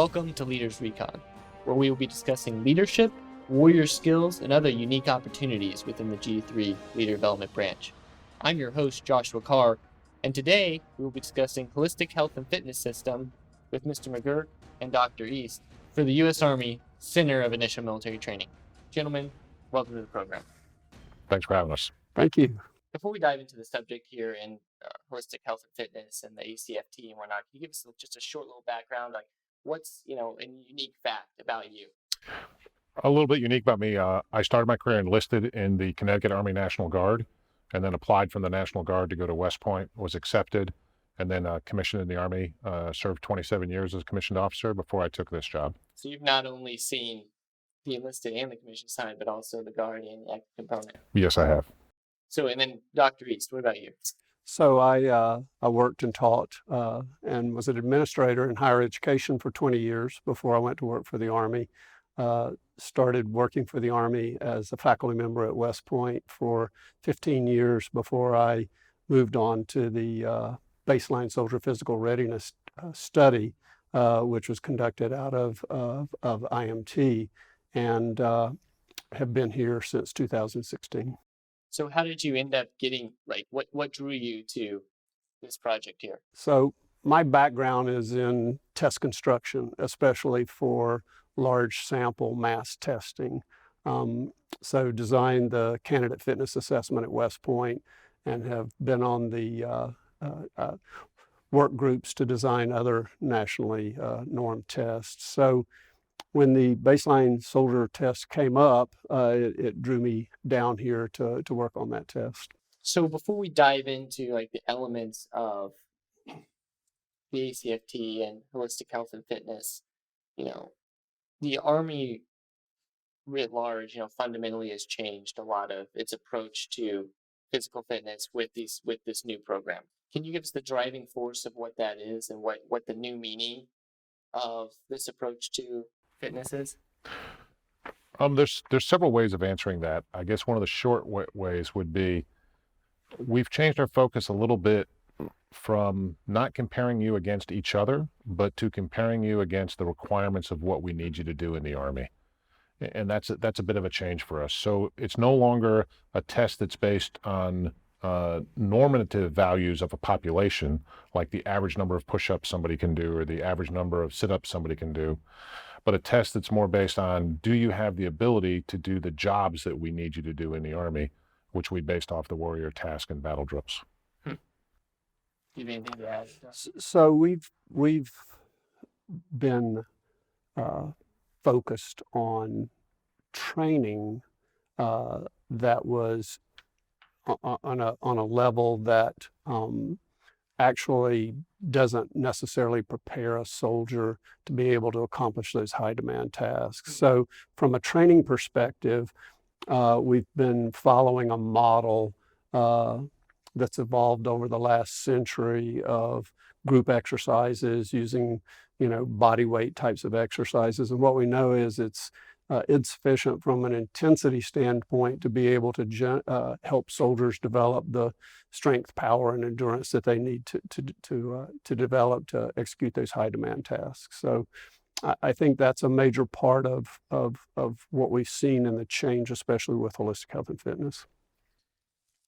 Welcome to Leaders Recon, where we will be discussing leadership, warrior skills, and other unique opportunities within the G3 Leader Development Branch. I'm your host, Joshua Carr, and today we will be discussing Holistic Health and Fitness System with Mr. McGurk and Dr. East for the U.S. Army Center of Initial Military Training. Gentlemen, welcome to the program. Thanks for having us. Thank you. Before we dive into the subject here in holistic health and fitness and the ACFT and whatnot, can you give us just a short little background, like what's, a unique fact about you? A little bit unique about me. I started my career enlisted in the Connecticut Army National Guard, and then applied from the National Guard to go to West Point, was accepted, and then commissioned in the Army, served 27 years as a commissioned officer before I took this job. So you've not only seen the enlisted and the commissioned side, but also the Guard and the active component. Yes, I have. So, and then Dr. East, what about you? So I worked and taught and was an administrator in higher education for 20 years before I went to work for the Army. Started working for the Army as a faculty member at West Point for 15 years before I moved on to the baseline soldier physical readiness study, which was conducted out of IMT, and have been here since 2016. So how did you end up getting, what drew you to this project here? So my background is in test construction, especially for large sample mass testing. So designed the candidate fitness assessment at West Point and have been on the work groups to design other nationally normed tests. So when the baseline soldier test came up, it drew me down here to work on that test. So before we dive into the elements of the ACFT and holistic health and fitness, the Army writ large, fundamentally has changed a lot of its approach to physical fitness with this new program. Can you give us the driving force of what that is and what the new meaning of this approach to fitness is? There's several ways of answering that. I guess one of the short ways would be we've changed our focus a little bit from not comparing you against each other, but to comparing you against the requirements of what we need you to do in the Army. And that's a bit of a change for us. So it's no longer a test that's based on normative values of a population, like the average number of push-ups somebody can do or the average number of sit-ups somebody can do, but a test that's more based on, do you have the ability to do the jobs that we need you to do in the Army, which we based off the warrior task and battle drills. Do you have anything to add? So we've been focused on training that was on a level that actually doesn't necessarily prepare a soldier to be able to accomplish those high demand tasks. So from a training perspective, we've been following a model that's evolved over the last century of group exercises using, body weight types of exercises. And what we know is it's insufficient from an intensity standpoint to be able to help soldiers develop the strength, power, and endurance that they need to develop to execute those high demand tasks. So I think that's a major part of what we've seen in the change, especially with holistic health and fitness.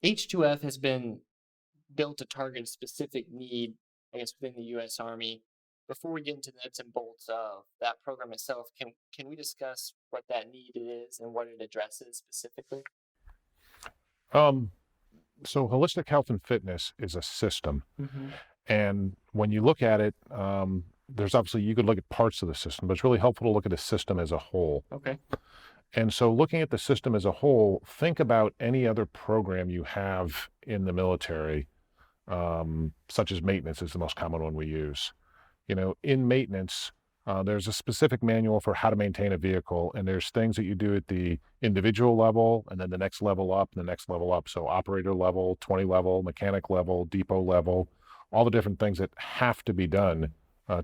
H2F has been built to target a specific need, within the U.S. Army. Before we get into the nuts and bolts of that program itself, can we discuss what that need is and what it addresses specifically? So holistic health and fitness is a system. Mm-hmm. And when you look at it, there's obviously, you could look at parts of the system, but it's really helpful to look at a system as a whole. Okay. And so looking at the system as a whole, think about any other program you have in the military, such as maintenance is the most common one we use. In maintenance, there's a specific manual for how to maintain a vehicle, and there's things that you do at the individual level, and then the next level up, and the next level up. So operator level, 20 level, mechanic level, depot level, all the different things that have to be done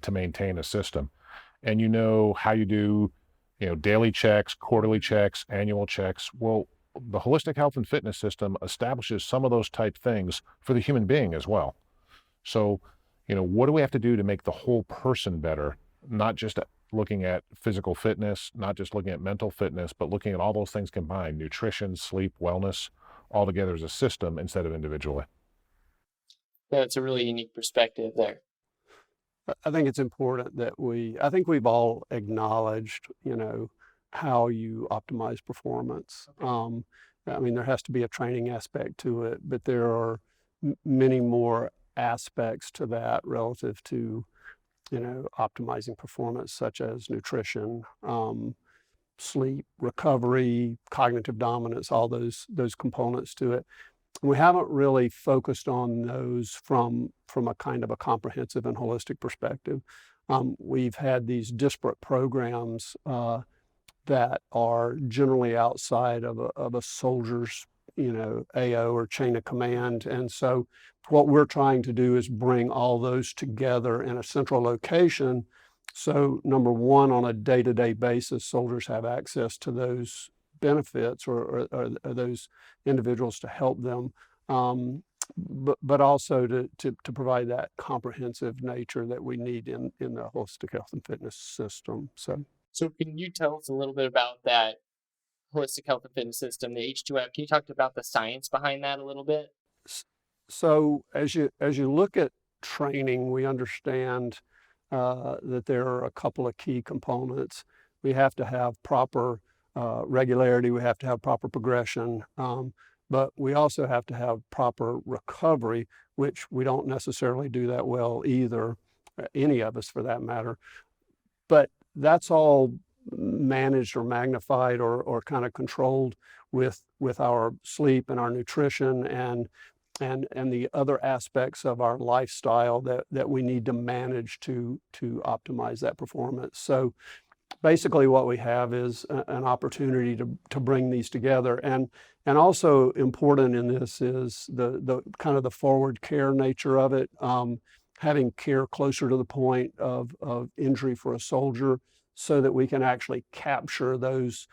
to maintain a system. And how you do, daily checks, quarterly checks, annual checks. Well, the holistic health and fitness system establishes some of those type things for the human being as well. So, what do we have to do to make the whole person better, not just looking at physical fitness, not just looking at mental fitness, but looking at all those things combined, nutrition, sleep, wellness, all together as a system instead of individually. That's a really unique perspective there. I think it's important that I think we've all acknowledged, how you optimize performance. I mean, there has to be a training aspect to it, but there are many more aspects to that relative to, optimizing performance, such as nutrition, sleep, recovery, cognitive dominance, all those components to it. We haven't really focused on those from a kind of a comprehensive and holistic perspective. We've had these disparate programs that are generally outside of a soldier's, AO or chain of command. And so what we're trying to do is bring all those together in a central location. So number one, on a day-to-day basis, soldiers have access to those benefits or those individuals to help them, but also to provide that comprehensive nature that we need in the holistic health and fitness system. So can you tell us a little bit about that holistic health and fitness system, the H2F? Can you talk about the science behind that a little bit? So as you look at training, we understand that there are a couple of key components. We have to have proper regularity, we have to have proper progression, but we also have to have proper recovery, which we don't necessarily do that well either, any of us for that matter. But that's all managed or magnified or kind of controlled with our sleep and our nutrition and the other aspects of our lifestyle that we need to manage to optimize that performance. So basically what we have is an opportunity to bring these together. And also important in this is the kind of the forward care nature of it, having care closer to the point of injury for a soldier so that we can actually capture those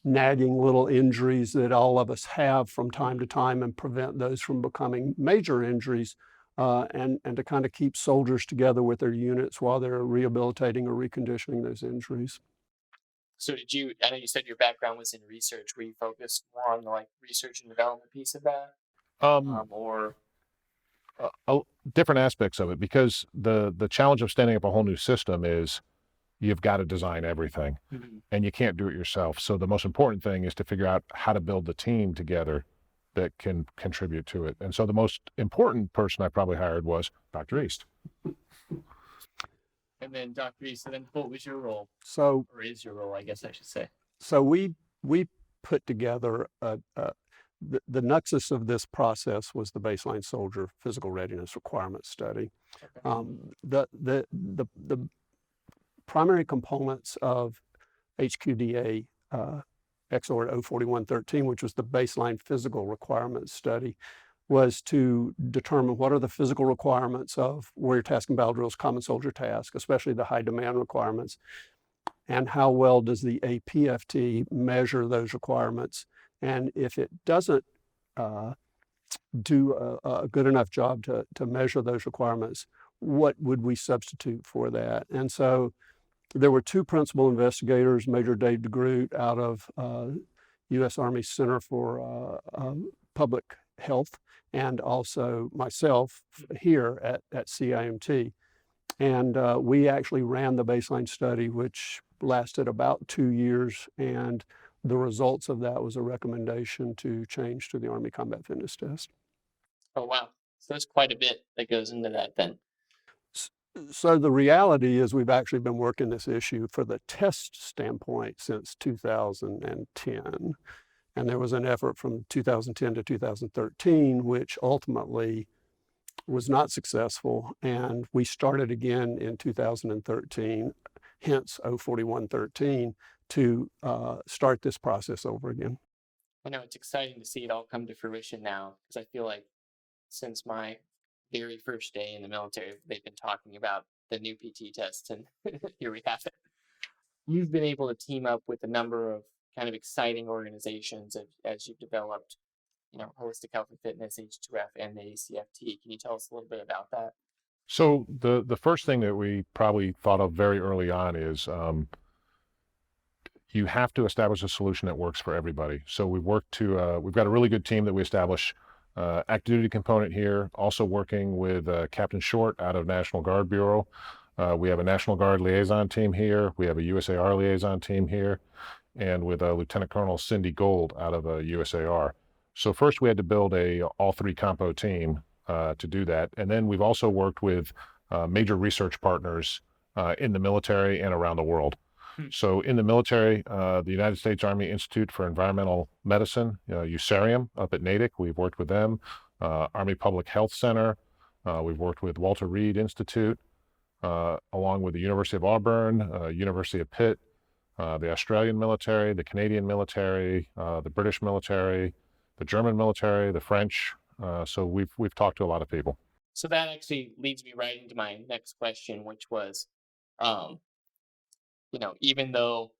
nagging little injuries that all of us have from time to time and prevent those from becoming major injuries, and to kind of keep soldiers together with their units while they're rehabilitating or reconditioning those injuries. So I know you said your background was in research. Were you focused more on the research and development piece of that? Or different aspects of it, because the challenge of standing up a whole new system is you've got to design everything, and you can't do it yourself. So the most important thing is to figure out how to build the team together that can contribute to it. And so the most important person I probably hired was Dr. East. And then Dr. East, then what was your role? Or is your role, I guess I should say. So we put together the nexus of this process was the baseline soldier physical readiness requirement study. Okay. The primary components of HQDA XOR 04113, which was the baseline physical requirements study, was to determine what are the physical requirements of warrior task and battle drills, common soldier task, especially the high demand requirements, and how well does the APFT measure those requirements. And if it doesn't do a good enough job to measure those requirements, what would we substitute for that? And so there were two principal investigators, Major Dave DeGroot out of U.S. Army Center for Public Health, and also myself here at CIMT. And we actually ran the baseline study, which lasted about 2 years, and the results of that was a recommendation to change to the Army Combat Fitness Test. Oh, wow. So there's quite a bit that goes into that then. So the reality is we've actually been working this issue for the test standpoint since 2010. And there was an effort from 2010 to 2013, which ultimately was not successful. And we started again in 2013, hence 04113, to start this process over again. I know it's exciting to see it all come to fruition now, because I feel like since my very first day in the military, they've been talking about the new PT tests, and here we have it. You've been able to team up with a number of kind of exciting organizations as you've developed, holistic health and fitness, H2F, and the ACFT. Can you tell us a little bit about that? So the first thing that we probably thought of very early on is you have to establish a solution that works for everybody. So we've got a really good team that we establish active duty component here, also working with Captain Short out of National Guard Bureau. We have a National Guard liaison team here. We have a USAR liaison team here, and with Lieutenant Colonel Cindy Gold out of USAR. So first we had to build a all three compo team to do that. And then we've also worked with major research partners in the military and around the world. So in the military, the United States Army Institute for Environmental Medicine, USARIUM up at Natick, we've worked with them. Army Public Health Center, we've worked with Walter Reed Institute, along with the University of Auburn, University of Pitt, the Australian military, the Canadian military, the British military, the German military, the French. So we've talked to a lot of people. So that actually leads me right into my next question, which was, even though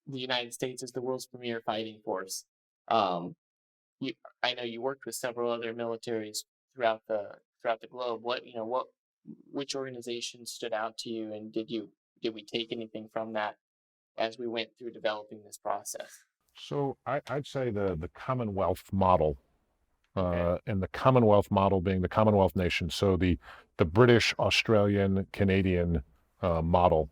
the United States is the world's premier fighting force, I know you worked with several other militaries throughout the globe. Which organization stood out to you, and did we take anything from that as we went through developing this process? So I'd say the Commonwealth model, Okay. and the Commonwealth model being the Commonwealth nation. So the British, Australian, Canadian model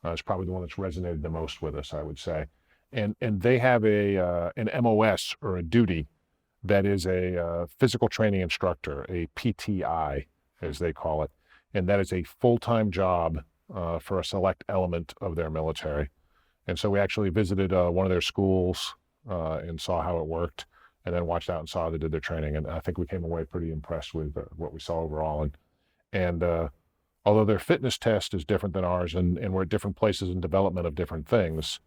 is probably the one that's resonated the most with us, I would say. And they have an MOS, or a duty, that is a physical training instructor, a PTI, as they call it. And that is a full-time job for a select element of their military. And so we actually visited one of their schools and saw how it worked, and then watched out and saw how they did their training. And I think we came away pretty impressed with what we saw overall. And although their fitness test is different than ours, and we're at different places in development of different things,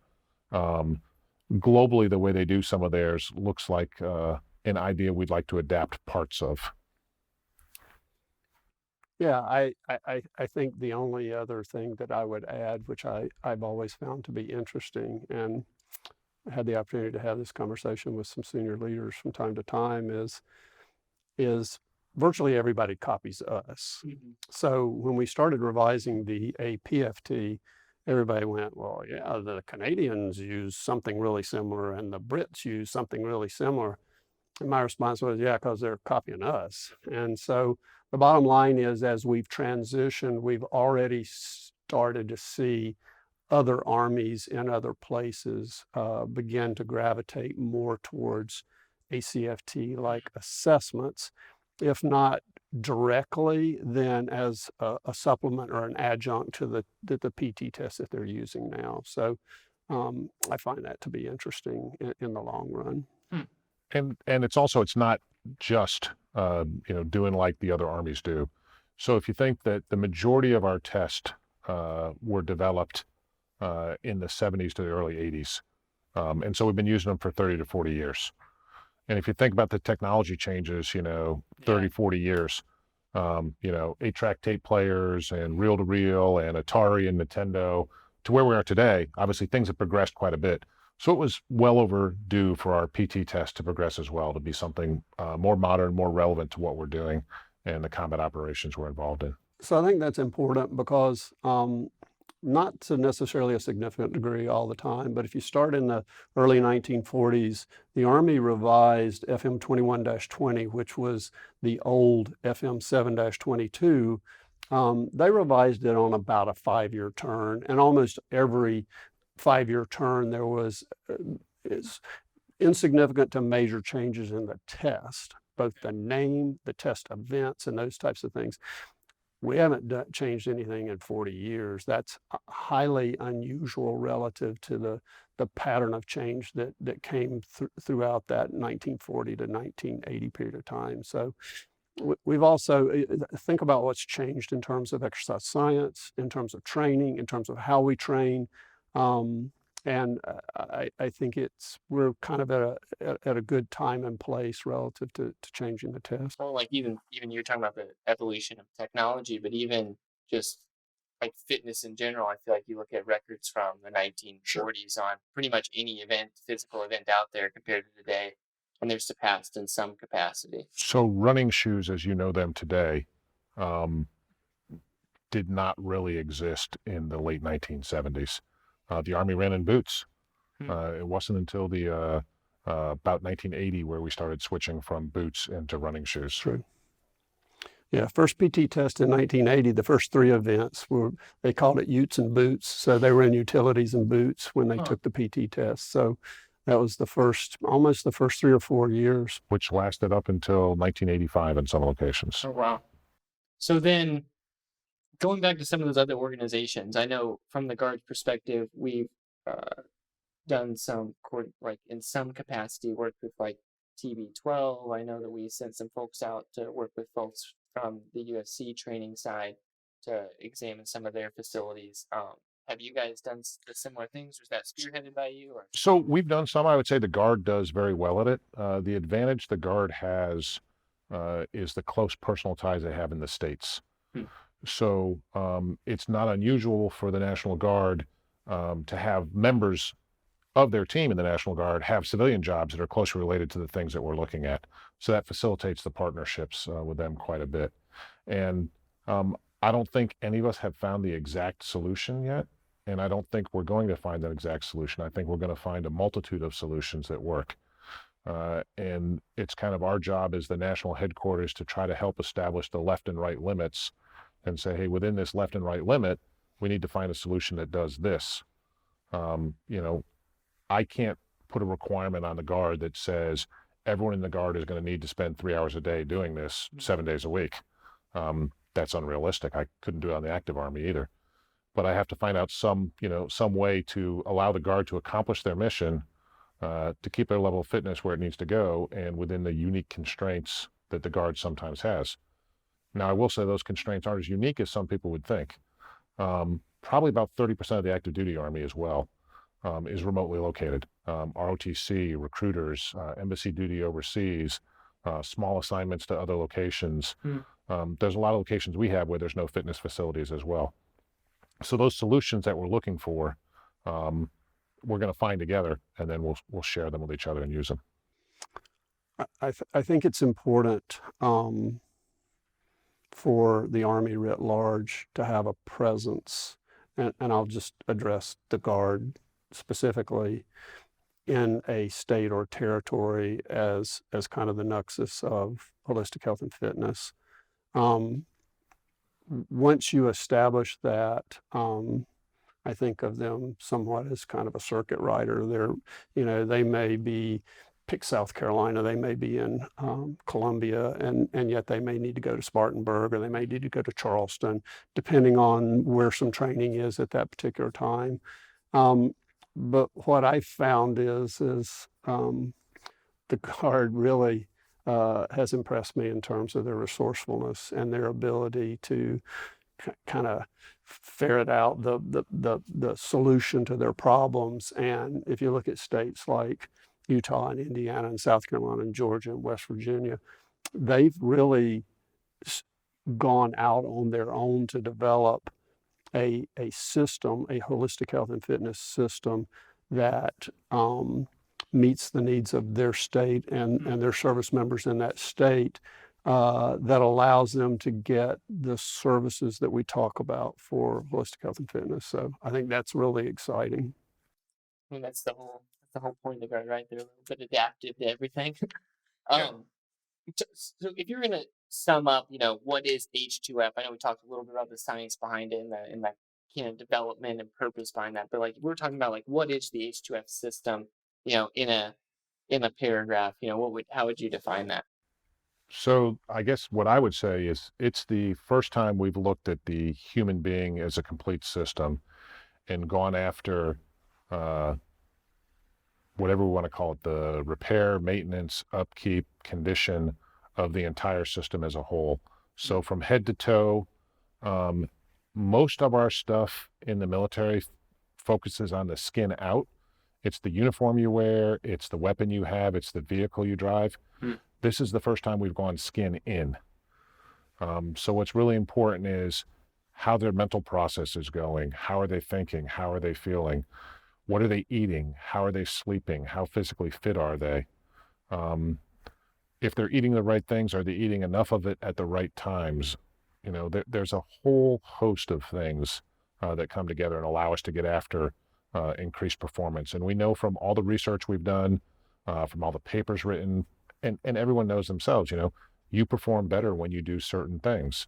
globally, the way they do some of theirs looks like an idea we'd like to adapt parts of. Yeah, I think the only other thing that I would add, which I've always found to be interesting, and I had the opportunity to have this conversation with some senior leaders from time to time, is virtually everybody copies us. Mm-hmm. So when we started revising the APFT, everybody went, well, yeah, the Canadians use something really similar and the Brits use something really similar. And my response was, yeah, because they're copying us. And so the bottom line is, as we've transitioned, we've already started to see other armies in other places begin to gravitate more towards ACFT-like assessments, if not directly, then as a supplement or an adjunct to the PT test that they're using now. So I find that to be interesting in the long run. And it's not just doing like the other armies do. So if you think that the majority of our tests were developed in the 70s to the early 80s, and so we've been using them for 30 to 40 years. And if you think about the technology changes, 30, 40 years, 8-track tape players and reel-to-reel and Atari and Nintendo, to where we are today, obviously things have progressed quite a bit. So it was well overdue for our PT test to progress as well, to be something more modern, more relevant to what we're doing and the combat operations we're involved in. So I think that's important because not to necessarily a significant degree all the time, but if you start in the early 1940s, the Army revised FM 21-20, which was the old FM 7-22. They revised it on about a 5-year turn, and almost every 5-year turn there was insignificant to major changes in the test, both the name, the test events, and those types of things. We haven't changed anything in 40 years. That's highly unusual relative to the pattern of change that came throughout that 1940 to 1980 period of time. So we've also think about what's changed in terms of exercise science, in terms of training, in terms of how we train. And I think we're kind of at a good time and place relative to changing the test. Well, like even you're talking about the evolution of technology, but even just like fitness in general, I feel like you look at records from the 1940s on pretty much any physical event out there compared to today, and they're surpassed in some capacity. So running shoes, as you know them today, did not really exist in the late 1970s. The Army ran in boots. It wasn't until the about 1980 where we started switching from boots into running shoes. True. Yeah, first PT test in 1980, the first 3 events they called it Utes and Boots. So they were in utilities and boots when they took the PT test. So that was almost the first 3 or 4 years. Which lasted up until 1985 in some locations. Oh, wow. So then going back to some of those other organizations, I know from the Guard's perspective, we've done some, like in some capacity, worked with like TB12. I know that we sent some folks out to work with folks from the UFC training side to examine some of their facilities. Have you guys done the similar things? Was that spearheaded by you? Or? So we've done some. I would say the Guard does very well at it. The advantage the Guard has is the close personal ties they have in the States. So it's not unusual for the National Guard to have members of their team in the National Guard have civilian jobs that are closely related to the things that we're looking at. So that facilitates the partnerships with them quite a bit. And I don't think any of us have found the exact solution yet. And I don't think we're going to find that exact solution. I think we're going to find a multitude of solutions that work. And it's kind of our job as the national headquarters to try to help establish the left and right limits and say, hey, within this left and right limit, we need to find a solution that does this. I can't put a requirement on the Guard that says everyone in the Guard is going to need to spend 3 hours a day doing this 7 days a week. That's unrealistic. I couldn't do it on the active Army either. But I have to find out some way to allow the Guard to accomplish their mission, to keep their level of fitness where it needs to go and within the unique constraints that the Guard sometimes has. Now, I will say those constraints aren't as unique as some people would think. Probably about 30% of the active duty Army as well is remotely located. ROTC, recruiters, embassy duty overseas, small assignments to other locations. There's a lot of locations we have where there's no fitness facilities as well. So those solutions that we're looking for, we're going to find together, and then we'll share them with each other and use them. I think it's important for the Army writ large to have a presence, and I'll just address the Guard specifically, in a state or territory as kind of the nexus of holistic health and fitness. Once you establish that, I think of them somewhat as kind of a circuit rider. They may be, pick South Carolina, they may be in Columbia, and yet they may need to go to Spartanburg, or they may need to go to Charleston, depending on where some training is at that particular time. But what I found is the Guard really has impressed me in terms of their resourcefulness and their ability to kind of ferret out the solution to their problems. And if you look at states like Utah and Indiana and South Carolina and Georgia and West Virginia, they've really gone out on their own to develop a system, a holistic health and fitness system that meets the needs of their state and their service members in that state, that allows them to get the services that we talk about for holistic health and fitness. So I think that's really exciting. I mean, that's the whole point of the Guard, right? They're a little bit adaptive to everything. So if you're going to sum up, what is H2F? I know we talked a little bit about the science behind it and that kind of development and purpose behind that, but like we're talking about like what is the H2F system, in a paragraph, how would you define that? So I guess what I would say is it's the first time we've looked at the human being as a complete system and gone after whatever we want to call it, the repair, maintenance, upkeep, condition of the entire system as a whole. So from head to toe, most of our stuff in the military focuses on the skin out. It's the uniform you wear, it's the weapon you have, it's the vehicle you drive. This is the first time we've gone skin in. So what's really important is how their mental process is going. How are they thinking? How are they feeling? What are they eating? How are they sleeping? How physically fit are they? If they're eating the right things, are they eating enough of it at the right times? There's a whole host of things that come together and allow us to get after increased performance. And we know from all the research we've done, from all the papers written, and everyone knows themselves, you perform better when you do certain things.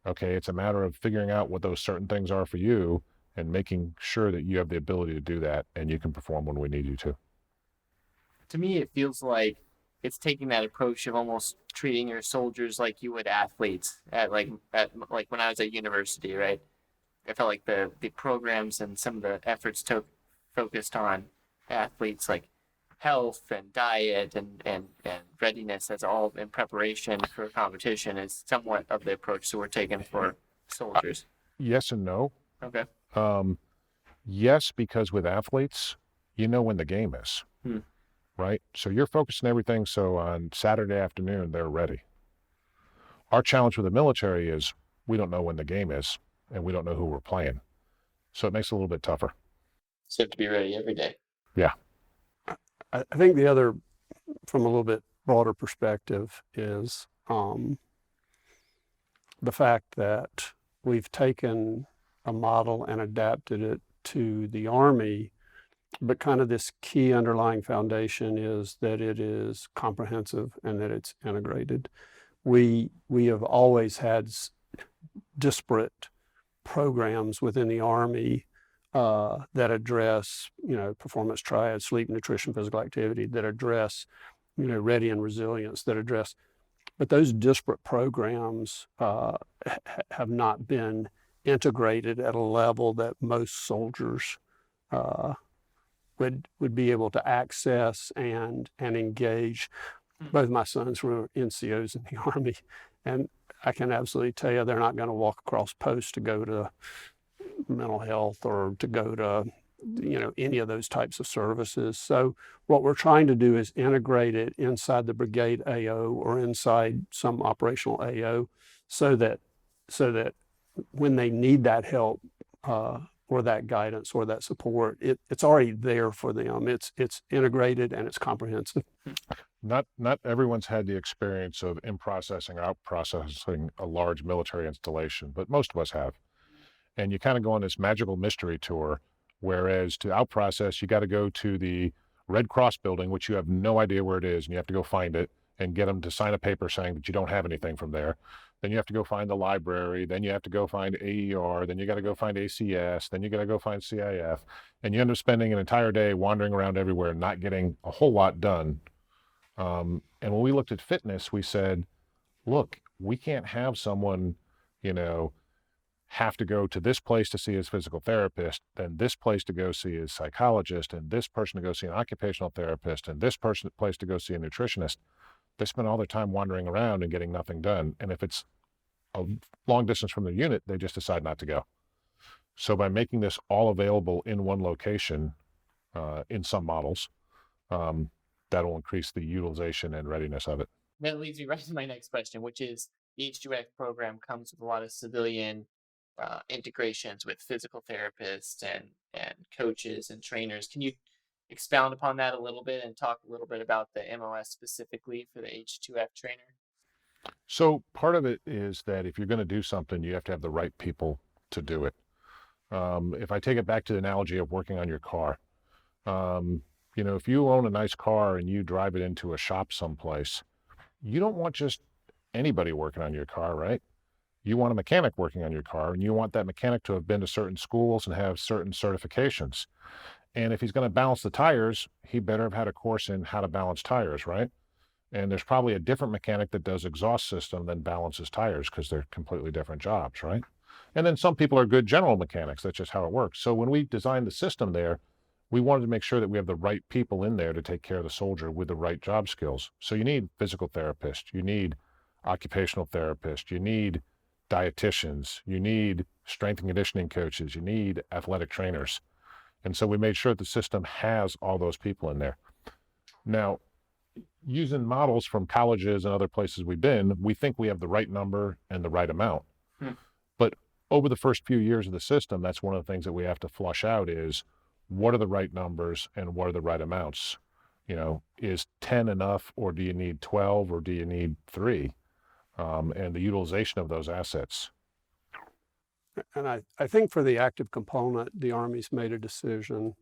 Okay, it's a matter of figuring out what those certain things are for you and making sure that you have the ability to do that and you can perform when we need you to. To me, it feels like it's taking that approach of almost treating your soldiers like you would athletes at when I was at university, right? I felt like the programs and some of the efforts focused on athletes like health and diet and readiness as all in preparation for competition is somewhat of the approach that we're taking for soldiers. Yes and no. Okay. Yes, because with athletes, you know when the game is, right? So you're focusing everything so on Saturday afternoon, they're ready. Our challenge with the military is we don't know when the game is and we don't know who we're playing. So it makes it a little bit tougher. So you have to be ready every day. Yeah. I think the other, from a little bit broader perspective, is the fact that we've taken a model and adapted it to the Army, but kind of this key underlying foundation is that it is comprehensive and that it's integrated. We have always had disparate programs within the Army that address, performance triad, sleep, nutrition, physical activity, that address, ready and resilience, that address, but those disparate programs have not been integrated at a level that most soldiers would be able to access and engage. Both my sons were NCOs in the Army, and I can absolutely tell you they're not going to walk across posts to go to mental health or to go to any of those types of services. So what we're trying to do is integrate it inside the brigade AO or inside some operational AO so that when they need that help or that guidance or that support, it's already there for them. It's integrated and it's comprehensive. Not everyone's had the experience of in-processing or out-processing a large military installation, but most of us have. And you kind of go on this magical mystery tour, whereas to out-process, you got to go to the Red Cross building, which you have no idea where it is, and you have to go find it and get them to sign a paper saying that you don't have anything from there. Then you have to go find the library, then you have to go find AER, then you got to go find ACS, then you got to go find CIF, and you end up spending an entire day wandering around everywhere, not getting a whole lot done. And when we looked at fitness, we said, look, we can't have someone, have to go to this place to see his physical therapist, then this place to go see his psychologist, and this person to go see an occupational therapist, and this place to go see a nutritionist. They spend all their time wandering around and getting nothing done. And if it's a long distance from the unit, they just decide not to go. So by making this all available in one location, in some models, that'll increase the utilization and readiness of it. That leads me right to my next question, which is the H2X program comes with a lot of civilian integrations with physical therapists and coaches and trainers. Can you expound upon that a little bit and talk a little bit about the MOS specifically for the H2F trainer? So part of it is that if you're going to do something, you have to have the right people to do it. If I take it back to the analogy of working on your car, if you own a nice car and you drive it into a shop someplace, you don't want just anybody working on your car, right? You want a mechanic working on your car, and you want that mechanic to have been to certain schools and have certain certifications. And if he's going to balance the tires, he better have had a course in how to balance tires, right? And there's probably a different mechanic that does exhaust system than balances tires because they're completely different jobs, right? And then some people are good general mechanics. That's just how it works. So when we designed the system there, we wanted to make sure that we have the right people in there to take care of the soldier with the right job skills. So you need physical therapists, you need occupational therapists, you need dietitians, you need strength and conditioning coaches, you need athletic trainers. And so we made sure that the system has all those people in there. Now, using models from colleges and other places we've been, we think we have the right number and the right amount. But over the first few years of the system, that's one of the things that we have to flush out is what are the right numbers and what are the right amounts? Is 10 enough, or do you need 12, or do you need 3? and the utilization of those assets. And I think for the active component, the Army's made a decision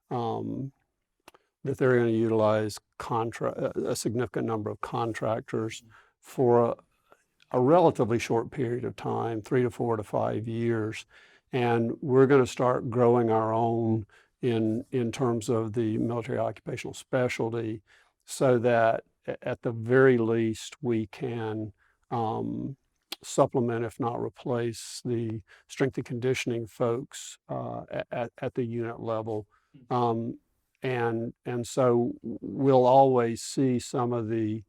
that they're going to utilize a significant number of contractors for a relatively short period of time, 3 to 4 to 5 years. And we're going to start growing our own in terms of the military occupational specialty, so that at the very least we can supplement, if not replace, the strength and conditioning folks at the unit level. And so we'll always see some of the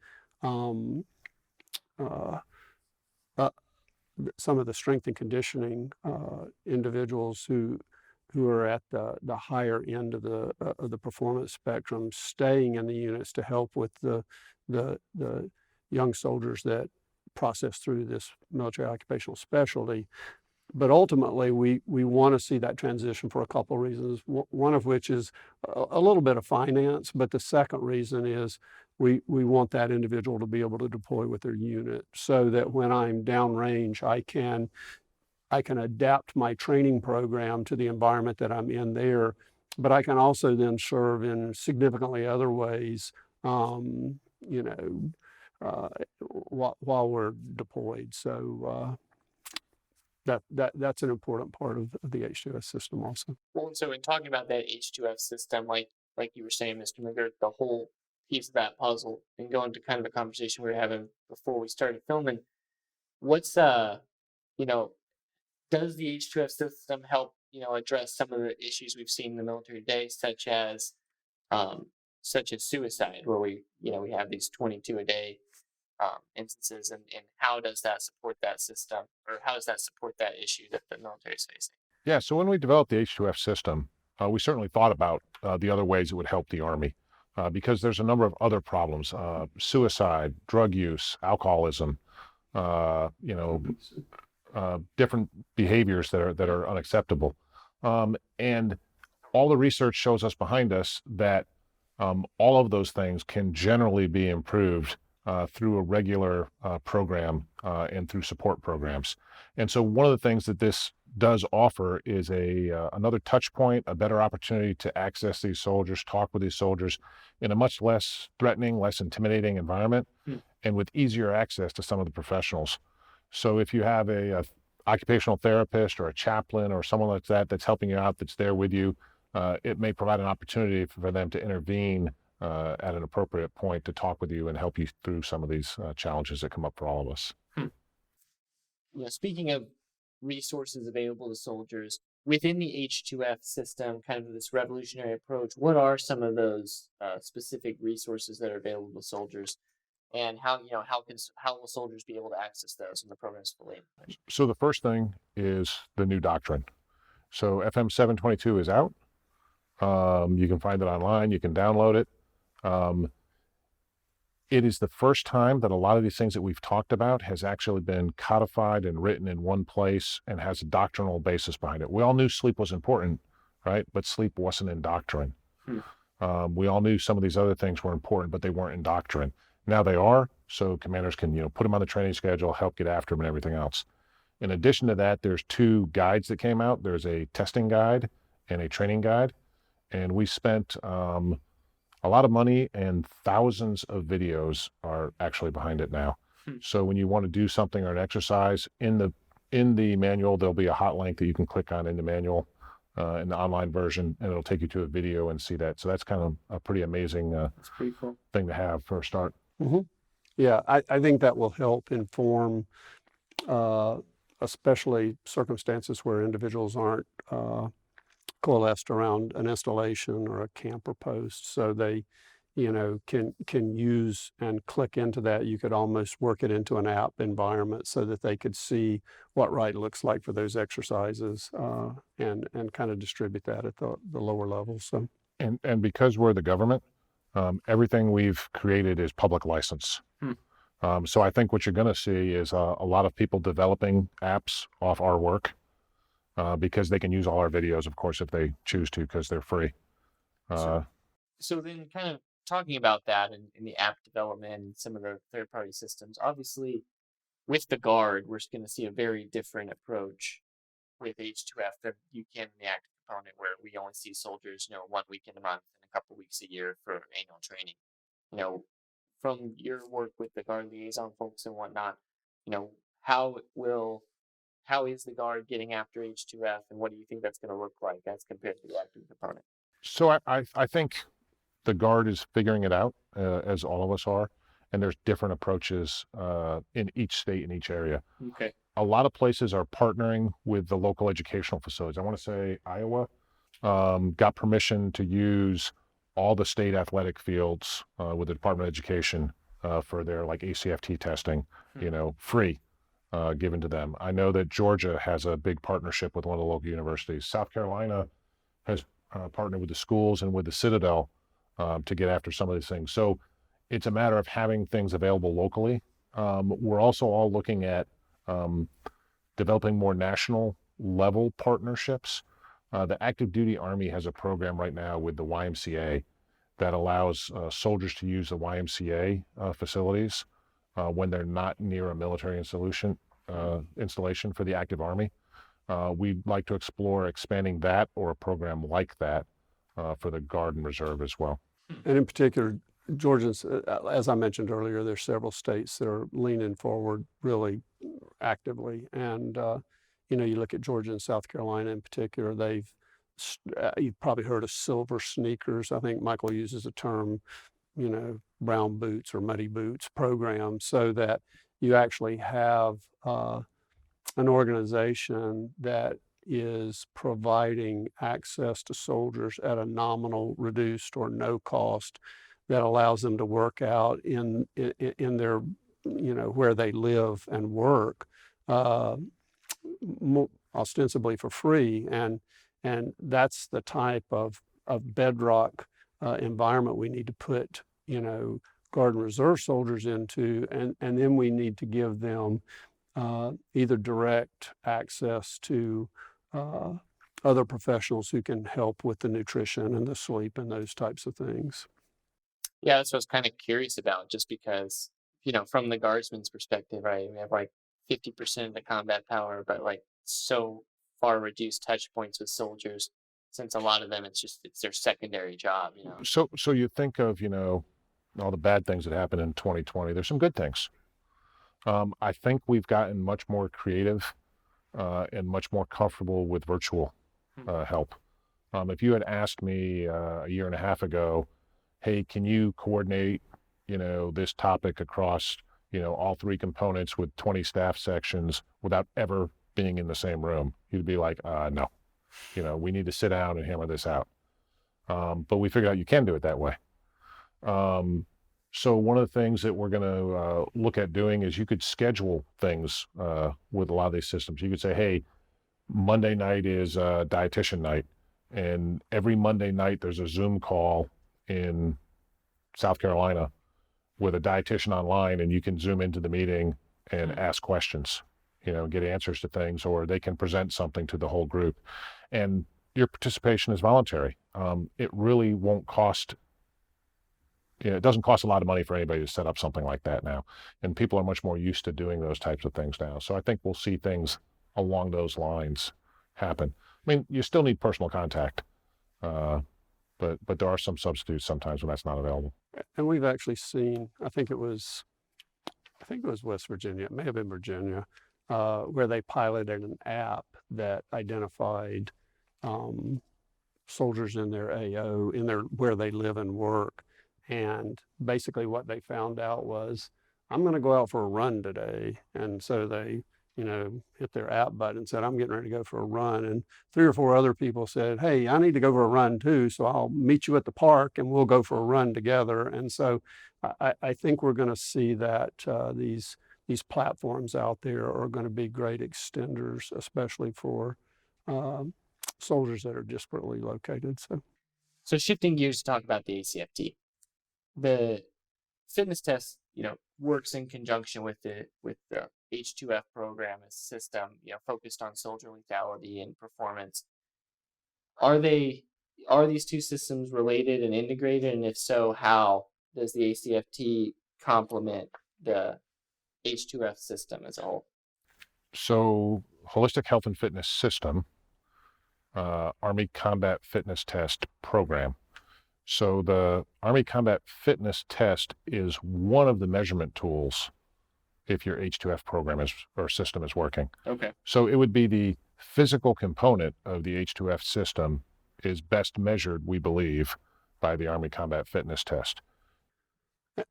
strength and conditioning individuals who are at the higher end of the performance spectrum staying in the units to help with the young soldiers that process through this military occupational specialty. But ultimately, we want to see that transition for a couple of reasons. One of which is a little bit of finance, but the second reason is we want that individual to be able to deploy with their unit, so that when I'm downrange, I can adapt my training program to the environment that I'm in there, but I can also then serve in significantly other ways, while we're deployed. So that's an important part of the H2S system also. Well, and so in talking about that H2F system, like you were saying, Mr. McGurk, the whole piece of that puzzle, and going to kind of a conversation we were having before we started filming, what's does the H2F system help address some of the issues we've seen in the military today, such as suicide, where we have these 22 a day instances, and how does that support that system, or how does that support that issue that the military is facing? Yeah, so when we developed the H2F system, we certainly thought about the other ways it would help the Army, because there's a number of other problems: suicide, drug use, alcoholism, different behaviors that are unacceptable, and all the research shows us behind us that all of those things can generally be improved through a regular program and through support programs. And so one of the things that this does offer is another touch point, a better opportunity to access these soldiers, talk with these soldiers in a much less threatening, less intimidating environment, and with easier access to some of the professionals. So if you have a occupational therapist or a chaplain or someone like that that's helping you out, that's there with you, it may provide an opportunity for them to intervene at an appropriate point to talk with you and help you through some of these challenges that come up for all of us. Speaking of resources available to soldiers within the H2F system, kind of this revolutionary approach, what are some of those specific resources that are available to soldiers, and how will soldiers be able to access those when the program is fully implemented? So the first thing is the new doctrine. So FM 722 is out. You can find it online. You can download it. It is the first time that a lot of these things that we've talked about has actually been codified and written in one place and has a doctrinal basis behind it. We all knew sleep was important, right? But sleep wasn't in doctrine. We all knew some of these other things were important, but they weren't in doctrine. Now they are, so commanders can put them on the training schedule, help get after them and everything else. In addition to that, there's 2 guides that came out. There's a testing guide and a training guide. And we spent a lot of money, and thousands of videos are actually behind it now. So when you want to do something or an exercise, in the manual, there'll be a hot link that you can click on in the manual, in the online version, and it'll take you to a video and see that. So that's kind of a pretty amazing That's pretty cool thing to have for a start. Yeah, I think that will help inform, especially circumstances where individuals aren't coalesced around an installation or a camper post, so they can use and click into that. You could almost work it into an app environment so that they could see what right looks like for those exercises, and kind of distribute that at the lower levels. So and because we're the government, everything we've created is public license. So I think what you're going to see is a lot of people developing apps off our work, because they can use all our videos, of course, if they choose to, because they're free. So then, kind of talking about that in the app development and some of the third-party systems, obviously with the Guard, we're going to see a very different approach with H2F than you can in the active component, where we only see soldiers, 1 week in a month and a couple weeks a year for annual training. From your work with the Guard liaison folks and whatnot, how is the Guard getting after H2F, and what do you think that's going to look like as compared to the active component? So I think the Guard is figuring it out, as all of us are, and there's different approaches in each state, in each area. Okay. A lot of places are partnering with the local educational facilities. I want to say Iowa got permission to use all the state athletic fields with the Department of Education for their like ACFT testing, free, given to them. I know that Georgia has a big partnership with one of the local universities. South Carolina has partnered with the schools and with the Citadel to get after some of these things. So it's a matter of having things available locally. We're also all looking at developing more national level partnerships. The active duty Army has a program right now with the YMCA that allows soldiers to use the YMCA facilities when they're not near a military installation for the active Army. We'd like to explore expanding that or a program like that for the Guard and Reserve as well. And in particular, Georgians, as I mentioned earlier, there's several states that are leaning forward really actively. And, you look at Georgia and South Carolina in particular, you've probably heard of silver sneakers. I think Michael uses the term, brown boots or muddy boots program, so that you actually have an organization that is providing access to soldiers at a nominal, reduced, or no cost that allows them to work out in their, where they live and work, ostensibly for free. And that's the type of bedrock environment we need to put, Guard and Reserve soldiers into, and then we need to give them either direct access to other professionals who can help with the nutrition and the sleep and those types of things. Yeah, that's what I was kind of curious about, just because, from the Guardsman's perspective, right, we have like 50% of the combat power, but like so far reduced touch points with soldiers, since a lot of them, it's their secondary job, So you think of, all the bad things that happened in 2020. There's some good things. I think we've gotten much more creative and much more comfortable with virtual help. If you had asked me a year and a half ago, hey, can you coordinate, this topic across, all three components with 20 staff sections without ever being in the same room? You'd be like, no, we need to sit down and hammer this out. But we figured out you can do it that way. So one of the things that we're going to look at doing is you could schedule things with a lot of these systems. You could say, hey, Monday night is dietitian night, and every Monday night there's a Zoom call in South Carolina with a dietitian online, and you can Zoom into the meeting and ask questions, get answers to things, or they can present something to the whole group. And your participation is voluntary. It really won't cost, it doesn't cost a lot of money for anybody to set up something like that now. And people are much more used to doing those types of things now. So I think we'll see things along those lines happen. I mean, you still need personal contact, but there are some substitutes sometimes when that's not available. And we've actually seen, I think it was West Virginia, it may have been Virginia, where they piloted an app that identified soldiers in their AO, where they live and work. And basically what they found out was, I'm going to go out for a run today. And so they, hit their app button and said, I'm getting ready to go for a run. And 3 or 4 other people said, hey, I need to go for a run too. So I'll meet you at the park and we'll go for a run together. And so I think we're going to see that these platforms out there are going to be great extenders, especially for soldiers that are disparately located. So shifting gears to talk about the ACFT. The fitness test, works in conjunction with the H2F program, a system, focused on soldier lethality and performance. Are these two systems related and integrated? And if so, how does the ACFT complement the H2F system as a whole? So Holistic Health and Fitness System, Army Combat Fitness Test Program. So the Army Combat Fitness Test is one of the measurement tools if your H2F program or system is working. Okay. So it would be the physical component of the H2F system is best measured, we believe, by the Army Combat Fitness Test.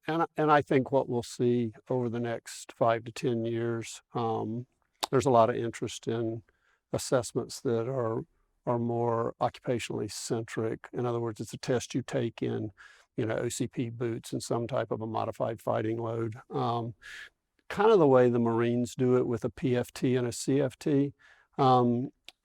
And I think what we'll see over the next 5 to 10 years, there's a lot of interest in assessments that are more occupationally centric. In other words, it's a test you take in, OCP boots and some type of a modified fighting load. Kind of the way the Marines do it with a PFT and a CFT.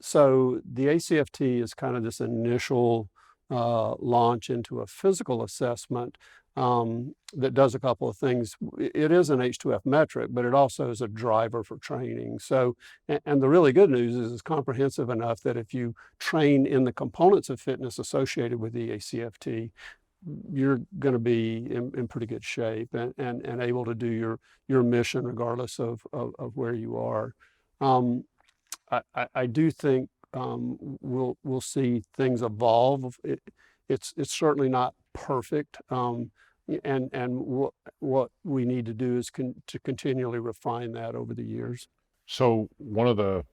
So the ACFT is kind of this initial launch into a physical assessment that does a couple of things. It is an H2F metric, but it also is a driver for training. So, and the really good news is it's comprehensive enough that if you train in the components of fitness associated with the ACFT, you're going to be in pretty good shape and able to do your mission regardless of where you are. I do think we'll see things evolve. It's certainly not perfect. And what we need to do is to continually refine that over the years. So one of the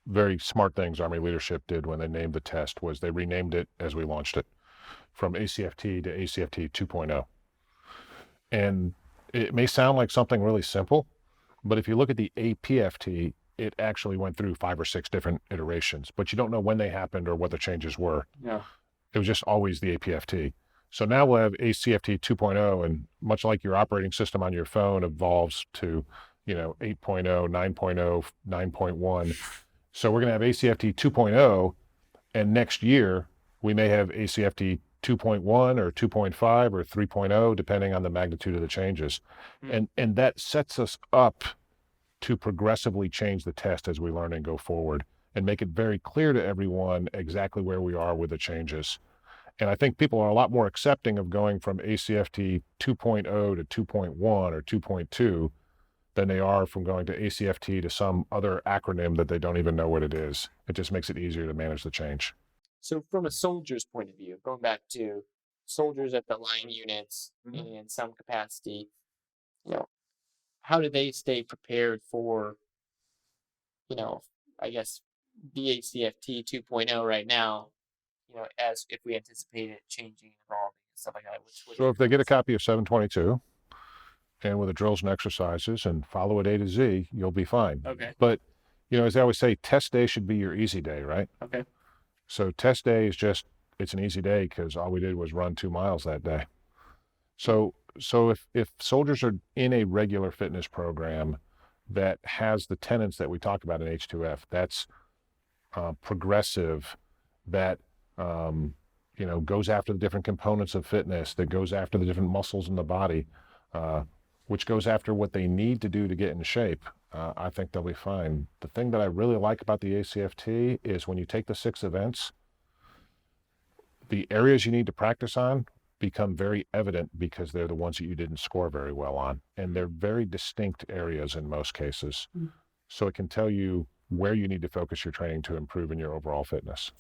very smart things Army leadership did when they named the test was they renamed it as we launched it from ACFT to ACFT 2.0. And it may sound like something really simple, but if you look at the APFT, it actually went through 5 or 6 different iterations, but you don't know when they happened or what the changes were. Yeah. It was just always the APFT. So now we'll have ACFT 2.0, and much like your operating system on your phone evolves to, 8.0, 9.0, 9.1. So we're going to have ACFT 2.0, and next year we may have ACFT 2.1 or 2.5 or 3.0, depending on the magnitude of the changes. And that sets us up to progressively change the test as we learn and go forward and make it very clear to everyone exactly where we are with the changes. And I think people are a lot more accepting of going from ACFT 2.0 to 2.1 or 2.2 than they are from going to ACFT to some other acronym that they don't even know what it is. It just makes it easier to manage the change. So from a soldier's point of view, going back to soldiers at the line units in some capacity, how do they stay prepared for, I guess, DHCFT 2.0 right now, as if we anticipate it changing and evolving and stuff like that? So if they get a copy of 722 and with the drills and exercises and follow it A to Z, you'll be fine. Okay. But, as I always say, test day should be your easy day, right? Okay. So test day is it's an easy day because all we did was run 2 miles that day. So if soldiers are in a regular fitness program that has the tenets that we talk about in H2F, that's progressive, that goes after the different components of fitness, that goes after the different muscles in the body, which goes after what they need to do to get in shape, I think they'll be fine. The thing that I really like about the ACFT is when you take the 6 events, the areas you need to practice on become very evident because they're the ones that you didn't score very well on. And they're very distinct areas in most cases. So it can tell you where you need to focus your training to improve in your overall fitness.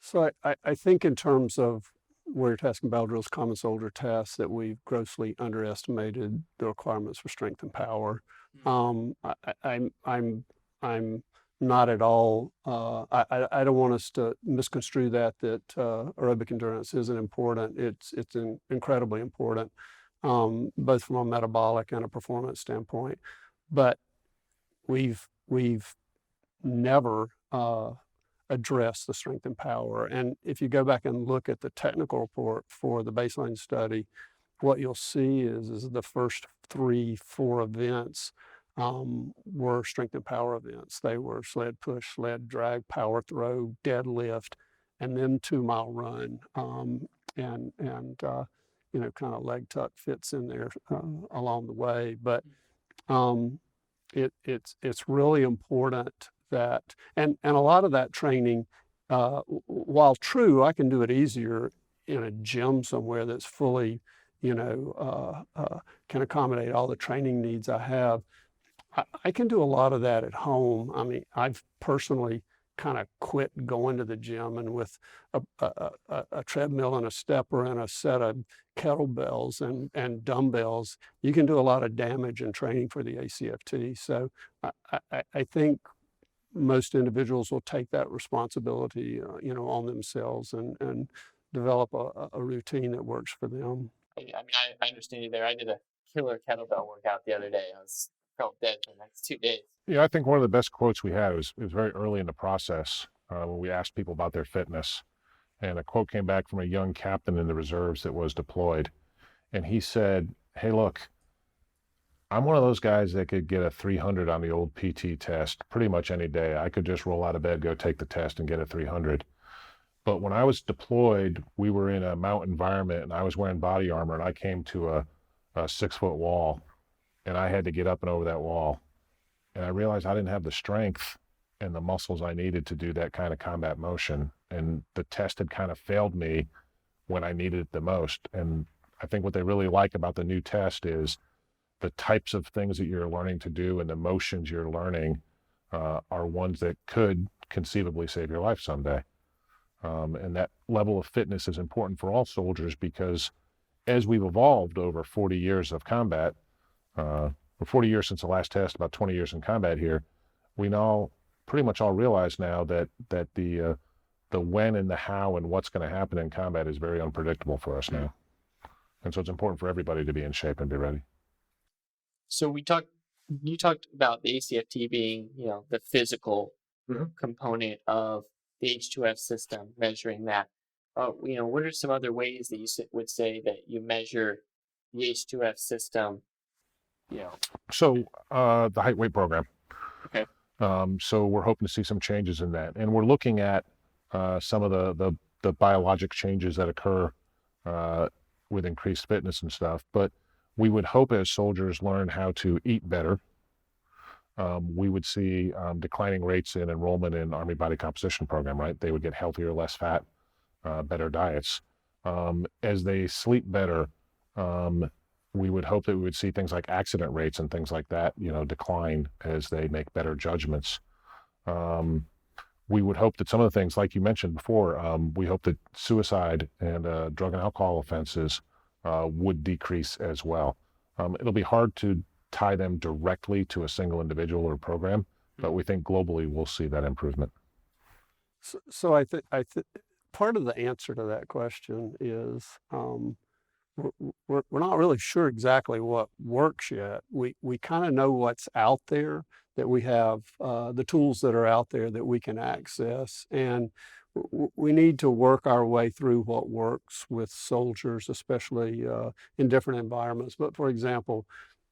So I think in terms of warrior task and battle drills, common soldier tasks, that we've grossly underestimated the requirements for strength and power. I'm not at all. I don't want us to misconstrue that aerobic endurance isn't important. It's incredibly important, both from a metabolic and a performance standpoint. But we've never addressed the strength and power. And if you go back and look at the technical report for the baseline study, what you'll see is the first 3-4 events were strength and power events. They were sled push, sled drag, power throw, deadlift, and then 2-mile run. And kind of leg tuck fits in there along the way. But it's really important that, and a lot of that training, while true, I can do it easier in a gym somewhere that's fully, can accommodate all the training needs I have. I can do a lot of that at home. I mean, I've personally kind of quit going to the gym, and with a treadmill and a stepper and a set of kettlebells and dumbbells, you can do a lot of damage in training for the ACFT. So I think most individuals will take that responsibility, on themselves and develop a routine that works for them. I mean, I understand you there. I did a killer kettlebell workout the other day. Felt dead for the next 2 days. Yeah, I think one of the best quotes we had was very early in the process when we asked people about their fitness. And a quote came back from a young captain in the reserves that was deployed. And he said, "Hey, look, I'm one of those guys that could get a 300 on the old PT test pretty much any day. I could just roll out of bed, go take the test and get a 300. But when I was deployed, we were in a mountain environment and I was wearing body armor, and I came to a 6-foot wall and I had to get up and over that wall. And I realized I didn't have the strength and the muscles I needed to do that kind of combat motion. And the test had kind of failed me when I needed it the most." And I think what they really like about the new test is the types of things that you're learning to do and the motions you're learning are ones that could conceivably save your life someday. And that level of fitness is important for all soldiers, because as we've evolved over 40 years of combat, or 40 years since the last test, about 20 years in combat here, we now pretty much all realize now that the when and the how and what's going to happen in combat is very unpredictable for us now. And so it's important for everybody to be in shape and be ready. So you talked about the ACFT being, the physical component of the H2F system, measuring that. What are some other ways that you would say that you measure the H2F system? So the height weight program. Okay. So we're hoping to see some changes in that, and we're looking at some of the biologic changes that occur with increased fitness and stuff. But we would hope as soldiers learn how to eat better, we would see declining rates in enrollment in Army Body Composition Program, right? They would get healthier, less fat, better diets. As they sleep better, we would hope that we would see things like accident rates and things like that, decline as they make better judgments. We would hope that some of the things, like you mentioned before, we hope that suicide and drug and alcohol offenses would decrease as well. It'll be hard to tie them directly to a single individual or program, but we think globally we'll see that improvement. So I think part of the answer to that question is we're not really sure exactly what works yet. We kind of know what's out there, that we have the tools that are out there that we can access, and we need to work our way through what works with soldiers, especially in different environments. But for example,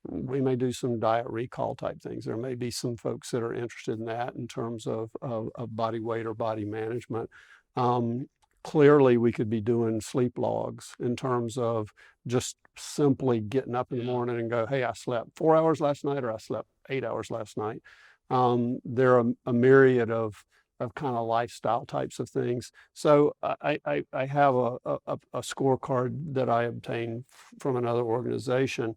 we may do some diet recall type things. There may be some folks that are interested in that in terms of body weight or body management. Clearly, we could be doing sleep logs in terms of just simply getting up in the morning and go, "Hey, I slept 4 hours last night," or "I slept 8 hours last night." There are a myriad of kind of lifestyle types of things. So I have a scorecard that I obtained from another organization.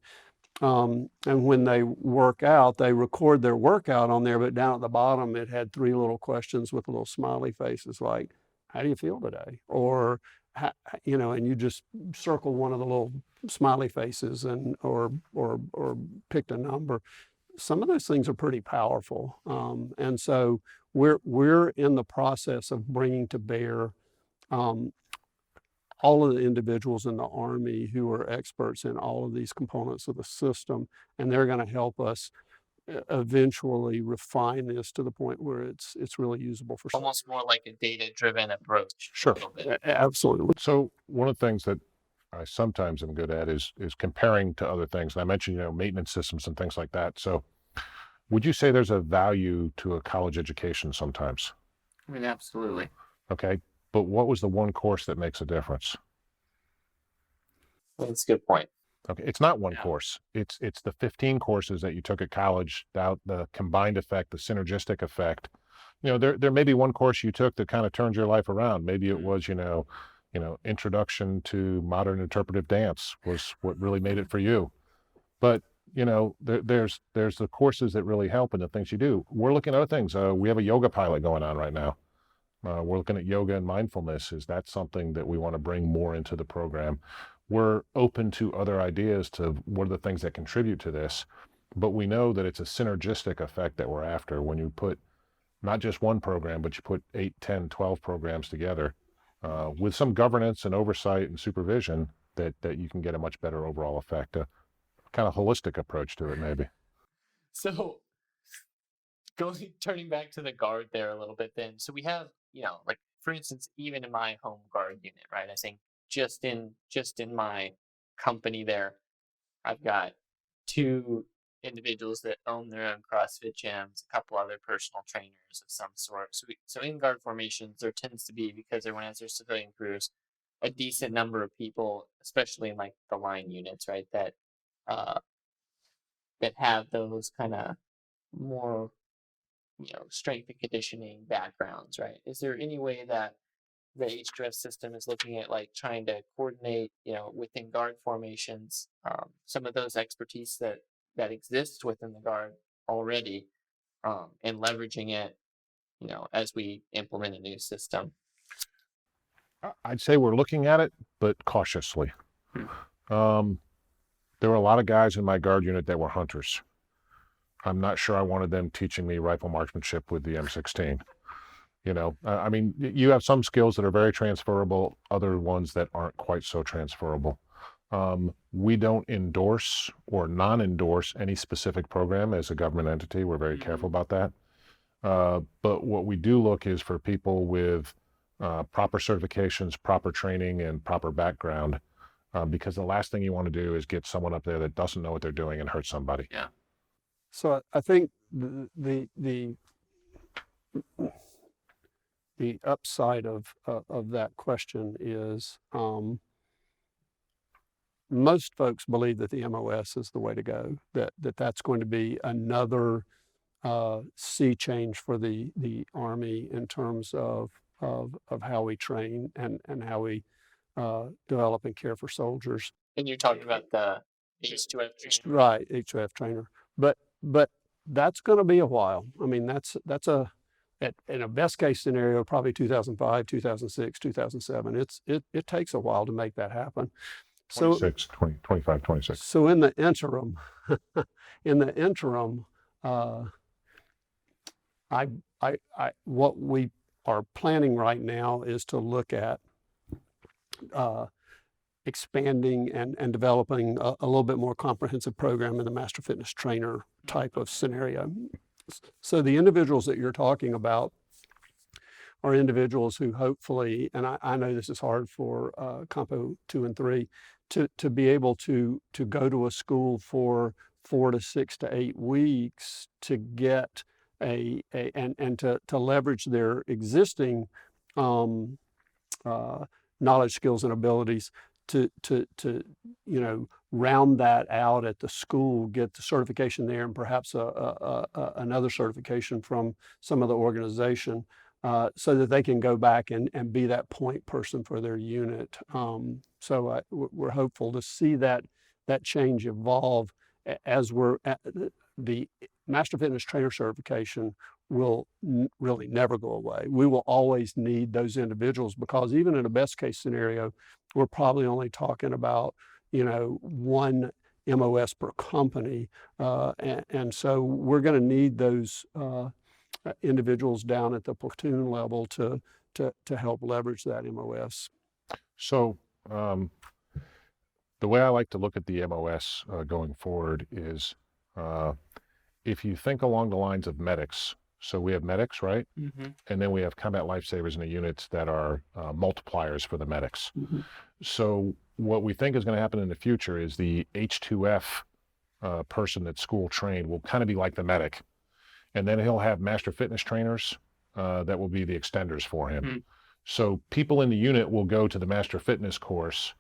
And when they work out, they record their workout on there, but down at the bottom, it had 3 little questions with little smiley faces like, "How do you feel today?" Or, and you just circle one of the little smiley faces or picked a number. Some of those things are pretty powerful. And so we're in the process of bringing to bear all of the individuals in the Army who are experts in all of these components of the system, and they're going to help us eventually refine this to the point where it's really usable for almost more like a data-driven approach. Sure. Absolutely. So one of the things that I sometimes am good at is comparing to other things. And I mentioned, maintenance systems and things like that. So would you say there's a value to a college education sometimes? I mean, absolutely. Okay. But what was the one course that makes a difference? Well, that's a good point. Okay. It's not one course. It's the 15 courses that you took at college, the combined effect, the synergistic effect. There may be one course you took that kind of turned your life around. Maybe it was, Introduction to Modern Interpretive Dance was what really made it for you. But there's the courses that really help and the things you do. We're looking at other things. We have a yoga pilot going on right now. We're looking at yoga and mindfulness. Is that something that we want to bring more into the program? We're open to other ideas to what are the things that contribute to this, but we know that it's a synergistic effect that we're after. When you put not just one program, but you put 8, 10, 12 programs together with some governance and oversight and supervision, that you can get a much better overall effect, a kind of holistic approach to it maybe. So turning back to the guard there a little bit then. So we have, like for instance, even in my home guard unit, right? I think just in my company there, I've got 2 individuals that own their own CrossFit gyms, a couple other personal trainers of some sort. So in guard formations, there tends to be, because everyone has their civilian crews, a decent number of people, especially in like the line units, right? That have those kind of more strength and conditioning backgrounds, right? Is there any way that the H2F system is looking at like trying to coordinate, within guard formations, some of those expertise that exists within the guard already, and leveraging it, as we implement a new system? I'd say we're looking at it, but cautiously. There were a lot of guys in my guard unit that were hunters. I'm not sure I wanted them teaching me rifle marksmanship with the M16. I mean, you have some skills that are very transferable, other ones that aren't quite so transferable. We don't endorse or non-endorse any specific program as a government entity. We're very careful about that. But what we do look is for people with proper certifications, proper training, and proper background, because the last thing you want to do is get someone up there that doesn't know what they're doing and hurt somebody. Yeah. So I think the upside of that question is most folks believe that the MOS is the way to go, that's going to be another sea change for the Army in terms of how we train and how we develop and care for soldiers. And you're talking about the H2F trainer. Right, H2F trainer. But that's going to be a while. I mean, that's in a best case scenario, probably 2005, 2006, 2007. It takes a while to make that happen. 26, 20, 25, 26. So in the interim, what we are planning right now is to look at expanding and developing a little bit more comprehensive program in the master fitness trainer type of scenario. So the individuals that you're talking about are individuals who hopefully, and I know this is hard for Compo 2 and 3, to be able to go to a school for 4 to 6 to 8 weeks to get and to leverage their existing knowledge, skills, and abilities to round that out at the school, get the certification there, and perhaps another certification from some other organization, so that they can go back and be that point person for their unit. So we're hopeful to see that change evolve as the Master Fitness Trainer certification will really never go away. We will always need those individuals, because even in a best case scenario, we're probably only talking about, one MOS per company. And so we're going to need those individuals down at the platoon level to help leverage that MOS. So the way I like to look at the MOS going forward is if you think along the lines of medics. So we have medics, right? Mm-hmm. And then we have combat lifesavers in the units that are multipliers for the medics. Mm-hmm. So what we think is going to happen in the future is the H2F person that's school trained will kind of be like the medic. And then he'll have master fitness trainers that will be the extenders for him. Mm-hmm. So people in the unit will go to the master fitness course,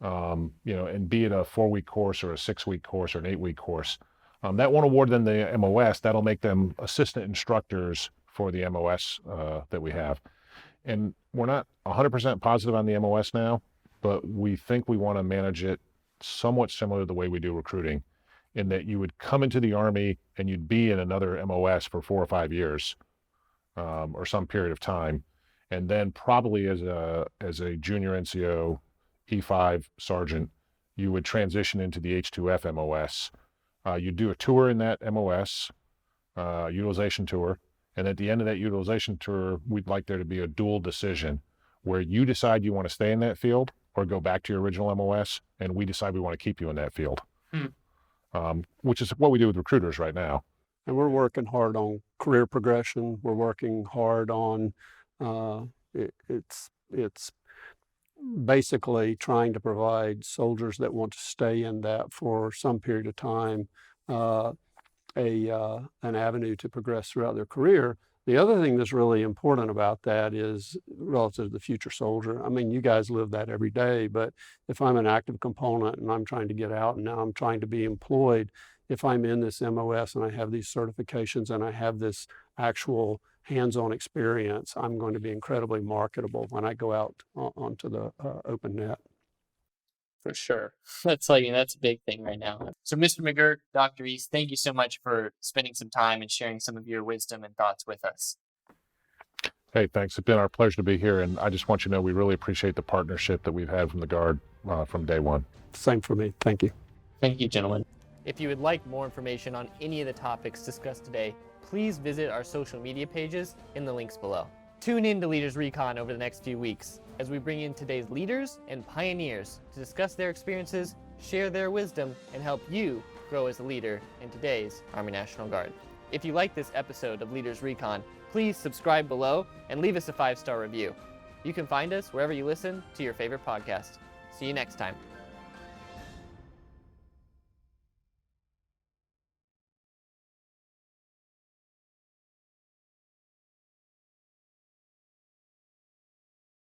and be it a 4-week course or a 6-week course or an 8-week course. That won't award them the MOS. That'll make them assistant instructors for the MOS that we have. And we're not 100% positive on the MOS now, but we think we want to manage it somewhat similar to the way we do recruiting, in that you would come into the Army and you'd be in another MOS for 4 or 5 years, or some period of time. And then probably as a junior NCO, E5 sergeant, you would transition into the H2F MOS. You do a tour in that MOS, utilization tour. And at the end of that utilization tour, we'd like there to be a dual decision where you decide you want to stay in that field or go back to your original MOS, and we decide we want to keep you in that field, which is what we do with recruiters right now. And we're working hard on career progression. We're working hard on, it's basically trying to provide soldiers that want to stay in that for some period of time, an avenue to progress throughout their career. The other thing that's really important about that is relative to the future soldier. I mean, you guys live that every day, but if I'm an active component and I'm trying to get out and now I'm trying to be employed, if I'm in this MOS and I have these certifications and I have this actual hands-on experience, I'm going to be incredibly marketable when I go out onto the open net. For sure. That's a big thing right now. So Mr. McGurk, Dr. East, thank you so much for spending some time and sharing some of your wisdom and thoughts with us. Hey, thanks. It's been our pleasure to be here. And I just want you to know we really appreciate the partnership that we've had from the Guard from day one. Same for me. Thank you. Thank you, gentlemen. If you would like more information on any of the topics discussed today, please visit our social media pages in the links below. Tune in to Leaders Recon over the next few weeks as we bring in today's leaders and pioneers to discuss their experiences, share their wisdom, and help you grow as a leader in today's Army National Guard. If you like this episode of Leaders Recon, please subscribe below and leave us a 5-star review. You can find us wherever you listen to your favorite podcast. See you next time.